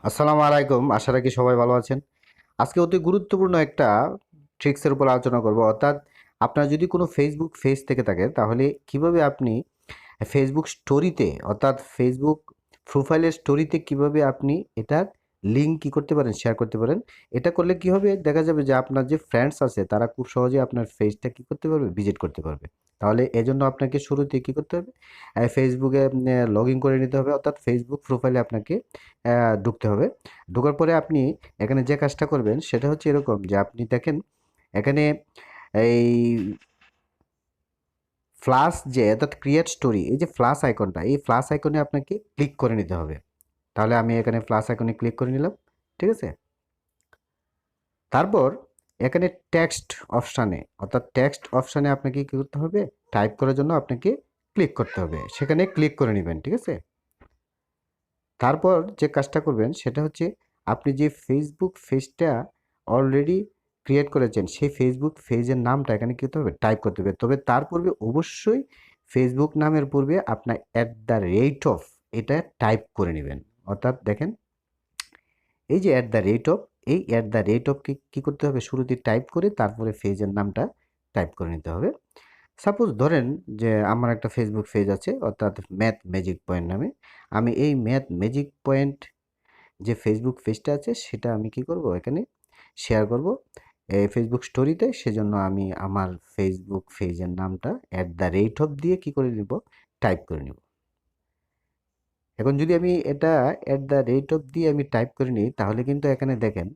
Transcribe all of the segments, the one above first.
আসসালামু আলাইকুম। আশা রাখি সবাই ভালো আছেন। আজকে অতি গুরুত্বপূর্ণ একটা ট্রিক্সের উপর আলোচনা করব। অর্থাৎ আপনার যদি কোনো ফেসবুক পেজ থেকে থাকে তাহলে কিভাবে আপনি ফেসবুক স্টোরিতে অর্থাৎ ফেসবুক প্রোফাইলের স্টোরিতে কিভাবে আপনি এটার লিঙ্ক কি করতে পারেন, শেয়ার করতে পারেন। এটা করলে কি হবে? দেখা যাবে যে আপনার যে ফ্রেন্ডস আছে তারা খুব সহজেই আপনার পেজটা কি করতে পারবে? ভিজিট করতে পারবে। তাহলে এজন্য আপনাকে শুরুতে কি করতে হবে? ফেসবুকে লগইন করে নিতে হবে অর্থাৎ ফেসবুক প্রোফাইলে আপনাকে ঢুকতে হবে। ঢোকার পরে আপনি এখানে যে কাজটা করবেন সেটা হচ্ছে এরকম যে আপনি দেখেন এখানে এই ফ্লাশ যে অর্থাৎ ক্রিয়েট স্টোরি এই যে ফ্লাশ আইকনটা এই ফ্লাশ আইকনে আপনাকে ক্লিক করে নিতে হবে। তাহলে আমি এখানে ফ্লাশ আইকনে ক্লিক করে নিলাম। ঠিক আছে? তারপর এখানে টেক্সট অপশানে অর্থাৎ টেক্সট অপশানে আপনাকে কী করতে হবে? টাইপ করার জন্য আপনাকে ক্লিক করতে হবে। সেখানে ক্লিক করে নেবেন। ঠিক আছে? তারপর যে কাজটা করবেন সেটা হচ্ছে আপনি যে ফেসবুক পেজটা অলরেডি ক্রিয়েট করেছেন সেই ফেসবুক পেজের নামটা এখানে কী করতে হবে? টাইপ করতে হবে। তবে তার পূর্বে অবশ্যই ফেসবুক নামের পূর্বে আপনার @ এটা টাইপ করে নেবেন। অর্থাৎ দেখেন এই যে এই কে কী করতে হবে? শুরুতে টাইপ করে তারপরে পেজের নামটা টাইপ করে নিতে হবে। সাপোজ ধরেন যে আমার একটা ফেসবুক পেজ আছে অর্থাৎ ম্যাথ ম্যাজিক পয়েন্ট নামে। আমি এই ম্যাথ ম্যাজিক পয়েন্ট যে ফেসবুক পেজটা আছে সেটা আমি কি করব? এখানে শেয়ার করব ফেসবুক স্টোরিতে। সেজন্য আমি আমার ফেসবুক পেজের নামটা দিয়ে কি করে নিব? টাইপ করে নিব। এখন যদি আমি এটা দিয়ে আমি টাইপ করে নিই তাহলে কিন্তু এখানে দেখেন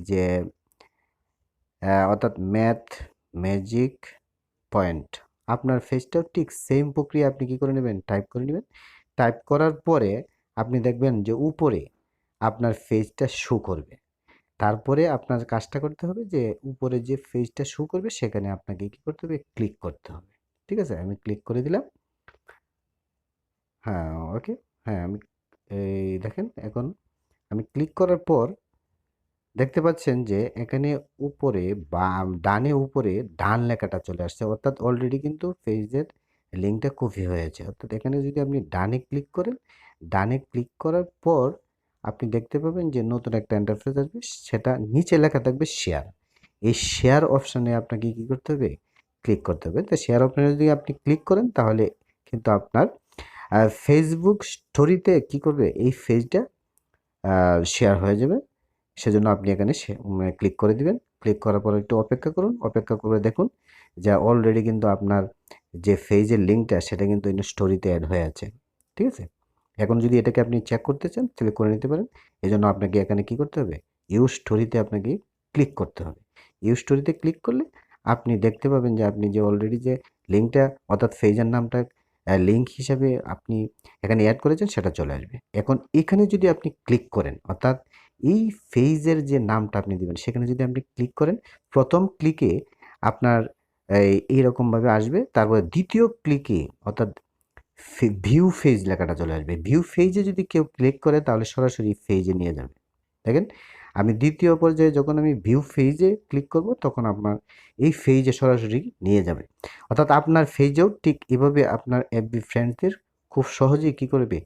যে অর্থাৎ ম্যাথ ম্যাজিক পয়েন্ট আপনার পেজটাও ঠিক সেম প্রক্রিয়া আপনি কি করে নেবেন? টাইপ করে নেবেন। টাইপ করার পরে আপনি দেখবেন যে উপরে আপনার পেজটা শো করবে। তারপরে আপনার কাজটা করতে হবে যে উপরে যে পেজটা শো করবে সেখানে আপনাকে কি করতে হবে? ক্লিক করতে হবে। ঠিক আছে? আমি ক্লিক করে দিলাম। হ্যাঁ, ওকে। হ্যাঁ, আমি এই দেখেন এখন আমি ক্লিক করার পর দেখতে পাচ্ছেন যে এখানে উপরে ডানে উপরে ডান লেখাটা চলে আসছে। অর্থাৎ অলরেডি কিন্তু পেজের লিঙ্কটা কপি হয়েছে। অর্থাৎ এখানে যদি আপনি ডানে ক্লিক করেন, ডানে ক্লিক করার পর আপনি দেখতে পাবেন যে নতুন একটা ইন্টারফেস আসবে। সেটা নিচে লেখা থাকবে শেয়ার। এই শেয়ার অপশনে আপনাকে কি করতে হবে? ক্লিক করতে হবে। তো শেয়ার অপশনে যদি আপনি ক্লিক করেন তাহলে কিন্তু আপনার ফেসবুক স্টোরিতে কি করবে? এই পেজটা শেয়ার হয়ে যাবে। সেজন্য আপনি এখানে ক্লিক করে দিবেন। ক্লিক করার পর একটু অপেক্ষা করুন। অপেক্ষা করে দেখুন যে অলরেডি কিন্তু আপনার যে পেজের লিঙ্কটা সেটা কিন্তু স্টোরিতে এড হয়ে আছে। ঠিক আছে? এখন যদি এটাকে আপনি চেক করতে চান তাহলে করে নিতে পারেন। এজন্য আপনাকে এখানে কি করতে হবে? ইউজ স্টোরিতে আপনাকে ক্লিক করতে হবে। ইউজ স্টোরিতে ক্লিক করলে আপনি দেখতে পাবেন যে আপনি যে অলরেডি যে লিঙ্কটা অর্থাৎ পেজের নামটা লিঙ্ক হিসাবে আপনি এখানে এড করেছেন সেটা চলে আসবে। এখন এখানে যদি আপনি ক্লিক করেন অর্থাৎ এই পেজের যে নামটা আপনি দিবেন সেখানে যদি আপনি ক্লিক করেন, ১ম ক্লিকে আপনার এইরকমভাবে আসবে। তারপরে ২য় ক্লিকে অর্থাৎ ভিউ পেজ লেখাটা চলে আসবে। ভিউ পেজে যদি কেউ ক্লিক করে তাহলে সরাসরি পেজে নিয়ে যাবে। দেখেন আমি ২য় পর্যায়ে যখন আমি ভিউ পেজে ক্লিক করব তখন আপনার এই পেজে সরাসরি নিয়ে যাবে। অর্থাৎ আপনার পেজেও ঠিক এভাবে আপনার এফবি ফ্রেন্ডসদের খুব সহজেই কি করবে?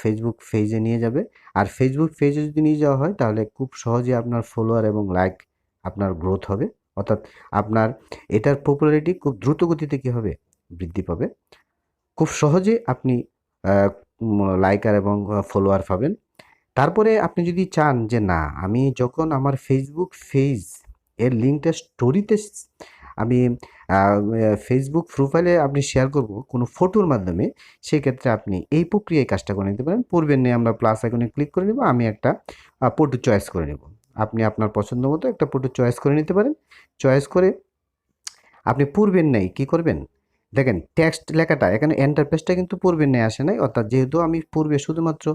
ফেসবুক পেজে নিয়ে যাবে। আর ফেসবুক পেজে যদি নিয়ে যাওয়া হয় তাহলে খুব সহজেই আপনার ফলোয়ার এবং লাইক আপনার গ্রোথ হবে। অর্থাৎ আপনার এটার পপুলারিটি খুব দ্রুত গতিতে কি হবে? বৃদ্ধি পাবে। খুব সহজে আপনি আ লাইকার এবং ফলোয়ার পাবেন। তারপরে আপনি যদি চান যে না আমি যখন আমার ফেসবুক পেজ এর লিঙ্কটা স্টোরিতে আমি আ ফেসবুক প্রোফাইলে আপনি শেয়ার করব কোনো ফটোর মাধ্যমে, সেক্ষেত্রে আপনি এই প্রক্রিয়ায় কাজটা করে নিতে পারেন। পূর্বের ন্যায় আমরা প্লাস আইকনে ক্লিক করে নেব। আমি একটা ফটো চয়েস করে নেব। আপনি আপনার পছন্দ মতো একটা ফটো চয়েস করে নিতে পারেন। চয়েস করে আপনি পূর্বের ন্যায় কি করবেন? দেখেন টেক্সট লেখাটা এখানে ইন্টারফেসটা কিন্তু পূর্বের ন্যায় আসে নাই। অর্থাৎ যেহেতু আমি পূর্বে শুধুমাত্র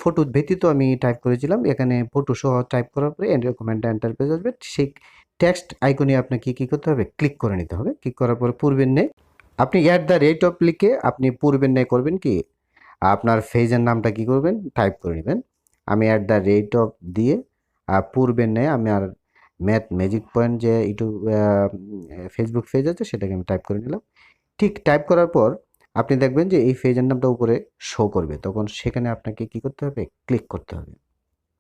ফটো ব্যতীত আমি টাইপ করেছিলাম। এখানে ফটো সহ টাইপ করার পরে এরকম একটা ইন্টারফেস আসবে। সেই টেক্সট আইকনে আপনাকে কি করতে হবে? ক্লিক করে নিতে হবে। ক্লিক করার পরে পূর্বের ন্যায় আপনি লিখে আপনি পূর্বের ন্যায় করবেন কি? আপনার পেজের নামটা কি করবেন? টাইপ করে নিবেন। আমি দিয়ে পূর্বের ন্যায় আমি আর ম্যাথ ম্যাজিক পয়েন্ট যে ফেসবুক পেজ আছে সেটাকে আমি টাইপ করে নিলাম। ঠিক টাইপ করার পর আপনি দেখবেন যে এই পেজের নামটা উপরে শো করবে। তখন সেখানে আপনাকে কি করতে হবে? ক্লিক করতে হবে।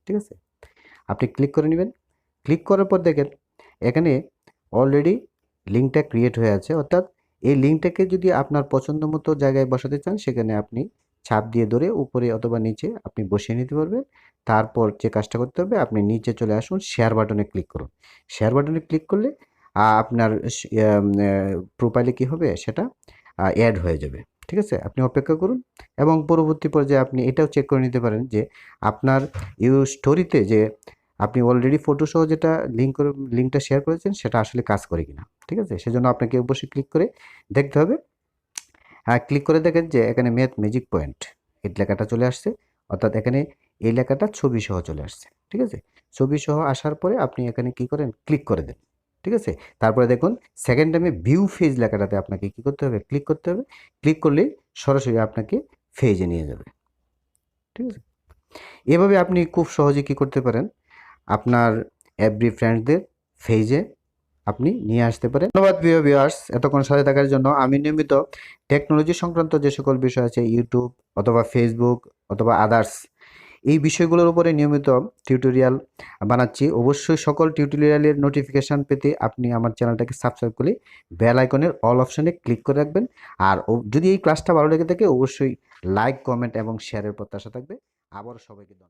ঠিক আছে? আপনি ক্লিক করে নেবেন। ক্লিক করার পর দেখেন এখানে অলরেডি লিঙ্কটা ক্রিয়েট হয়ে আছে, অর্থাৎ এই লিঙ্কটাকে যদি আপনার পছন্দ মতো জায়গায় বসাতে চান সেখানে আপনি চাপ দিয়ে ধরে উপরে অথবা নিচে আপনি বসিয়ে নিতে পারবেন। তারপর যে কাজটা করতে হবে, আপনি নিচে চলে আসুন, শেয়ার বাটনে ক্লিক করুন। শেয়ার বাটনে ক্লিক করলে আপনার প্রোফাইলে কী হবে, সেটা অ্যাড হয়ে যাবে। ঠিক আছে? আপনি অপেক্ষা করুন এবং পরবর্তী পর্যায়ে আপনি এটাও চেক করে নিতে পারেন যে আপনার স্টোরিতে যে আপনি অলরেডি ফটো সহ যেটা লিঙ্কটা শেয়ার করেছেন সেটা আসলে কাজ করে কিনা। ঠিক আছে? সেজন্য আপনাকে অবশ্যই ক্লিক করে দেখতে হবে। ক্লিক করে দেখেন যে এখানে ম্যাজিক পয়েন্ট এই লেখাটা চলে আসছে, অর্থাৎ এখানে এই লেখাটা ছবি সহ চলে আসছে। ঠিক আছে? ছবি সহ আসার পরে আপনি এখানে কি করেন, ক্লিক করে দেন। ঠিক আছে? তারপরে দেখুন সেকেন্ড টাইমে ভিউ ফেজ লেখাটাতে আপনাকে কি করতে হবে, ক্লিক করতে হবে। ক্লিক করলেই সরাসরি আপনাকে ফেজে নিয়ে যাবে। ঠিক আছে? এভাবে আপনি খুব সহজে কি করতে পারেন, আপনার এভরি ফ্রেন্ডসদের ফেজে আপনি নিয়ে আসতে পারেন। ধন্যবাদ প্রিয় ভিউয়ার্স, এতক্ষণ সাথে থাকার জন্য। আমি নিয়মিত টেকনোলজি সংক্রান্ত যে সকল বিষয় আছে ইউটিউব অথবা ফেসবুক অথবা আদার্স এই বিষয়গুলোর উপরে নিয়মিত টিউটোরিয়াল বানাচ্ছি। অবশ্যই সকল টিউটোরিয়ালের নোটিফিকেশান পেতে আপনি আমার চ্যানেলটাকে সাবস্ক্রাইব করে বেল আইকনের অল অপশানে ক্লিক করে রাখবেন। আর যদি এই ক্লাসটা ভালো লেগে থাকে অবশ্যই লাইক, কমেন্ট এবং শেয়ারের প্রত্যাশা থাকবে। আবারও সবাইকে ধন্যবাদ।